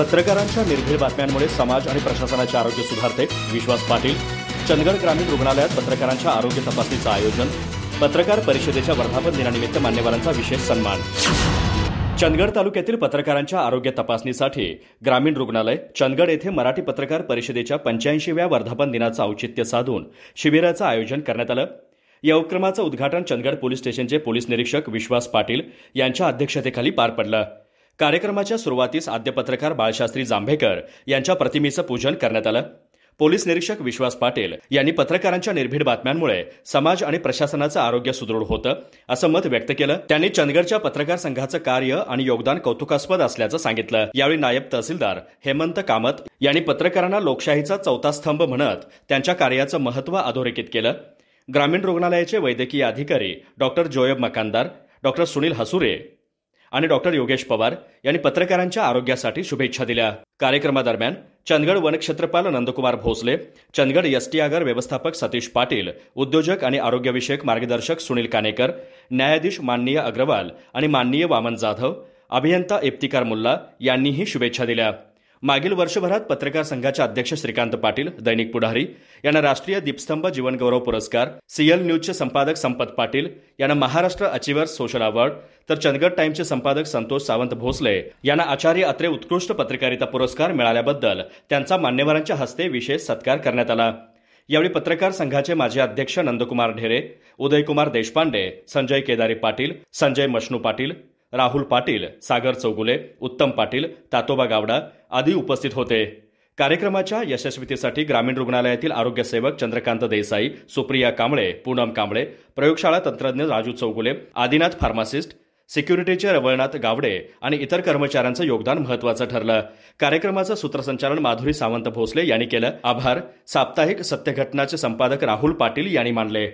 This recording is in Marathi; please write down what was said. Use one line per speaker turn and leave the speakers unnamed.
पत्रकारांच्या निर्भीड बातम्यांमुळे समाज आणि प्रशासनाचे आरोग्य सुधारते. विश्वास पाटील. चंदगड ग्रामीण रुग्णालयात पत्रकारांच्या आरोग्य तपासणीचं आयोजन. पत्रकार परिषदेच्या वर्धापन दिनानिमित्त मान्यवरांचा विशेष सन्मान. चंदगड तालुक्यातील पत्रकारांच्या आरोग्य तपासणीसाठी ग्रामीण रुग्णालय चंदगड येथे मराठी पत्रकार परिषदेच्या 85व्या वर्धापन दिनाचं औचित्य साधून शिबिराचं आयोजन करण्यात आलं. या उपक्रमाचं उद्घाटन चंदगड पोलीस स्टेशनचे पोलीस निरीक्षक विश्वास पाटील यांच्या अध्यक्षतेखाली पार पडलं. कार्यक्रमाच्या सुरुवातीस आद्य पत्रकार बाळशास्त्री जांभेकर यांच्या प्रतिमेचं पूजन करण्यात आलं. पोलीस निरीक्षक विश्वास पाटील यांनी पत्रकारांच्या निर्भीड बातम्यांमुळे समाज आणि प्रशासनाचं आरोग्य सुदृढ होतं असं मत व्यक्त केलं. त्यांनी चंदगडच्या पत्रकार संघाचं कार्य आणि योगदान कौतुकास्पद असल्याचं सांगितलं. यावेळी नायब तहसीलदार हेमंत कामत यांनी पत्रकारांना लोकशाहीचा चौथा स्तंभ म्हणत त्यांच्या कार्याचं महत्त्व अधोरेखित केलं. ग्रामीण रुग्णालयाचे वैद्यकीय अधिकारी डॉक्टर जोयब मकानदार, डॉक्टर सुनील हसुरे आणि डॉक्टर योगेश पवार यांनी पत्रकारांच्या आरोग्यासाठी शुभेच्छा दिल्या. कार्यक्रमादरम्यान चंदगड वनक्षेत्रपाल नंदकुमार भोसले, चंदगड एसटी आगार व्यवस्थापक सतीश पाटील, उद्योजक आणि आरोग्यविषयक मार्गदर्शक सुनील कानेकर, न्यायाधीश माननीय अग्रवाल आणि माननीय वामन जाधव, अभियंता इफ्तिकार मुल्ला यांनीही शुभेच्छा दिल्या. मागील वर्षभरात पत्रकार संघाचे अध्यक्ष श्रीकांत पाटील, दैनिक पुढारी यांना राष्ट्रीय दीपस्तंभ जीवनगौरव पुरस्कार, सीएल न्यूजचे संपादक संपत पाटील यांना महाराष्ट्र अचिव्हर्स सोशल अवॉर्ड, तर चंदगड टाइम्सचे संपादक संतोष सावंत भोसले यांना आचार्य अत्रे उत्कृष्ट पत्रकारिता पुरस्कार मिळाल्याबद्दल त्यांचा मान्यवरांच्या हस्ते विशेष सत्कार करण्यात आला. यावेळी पत्रकार संघाचे माजी अध्यक्ष नंदकुमार ढेरे, उदयकुमार देशपांडे, संजय केदारी पाटील, संजय मशनू पाटील, राहुल पाटील, सागर चौगुले, उत्तम पाटील, तातोबा गावडा आदी उपस्थित होते. कार्यक्रमाच्या यशस्वीतेसाठी ग्रामीण रुग्णालयातील आरोग्यसेवक चंद्रकांत देसाई, सुप्रिया कांबळे, पूनम कांबळे, प्रयोगशाळा तंत्रज्ञ राजू चौगुले, आदिनाथ फार्मासिस्ट, सिक्युरिटीचे रवळनाथ गावडे आणि इतर कर्मचाऱ्यांचं योगदान महत्त्वाचं ठरलं. कार्यक्रमाचं सूत्रसंचालन माधुरी सावंत भोसले यांनी केलं. आभार साप्ताहिक सत्यघटनाचे संपादक राहुल पाटील यांनी मानले.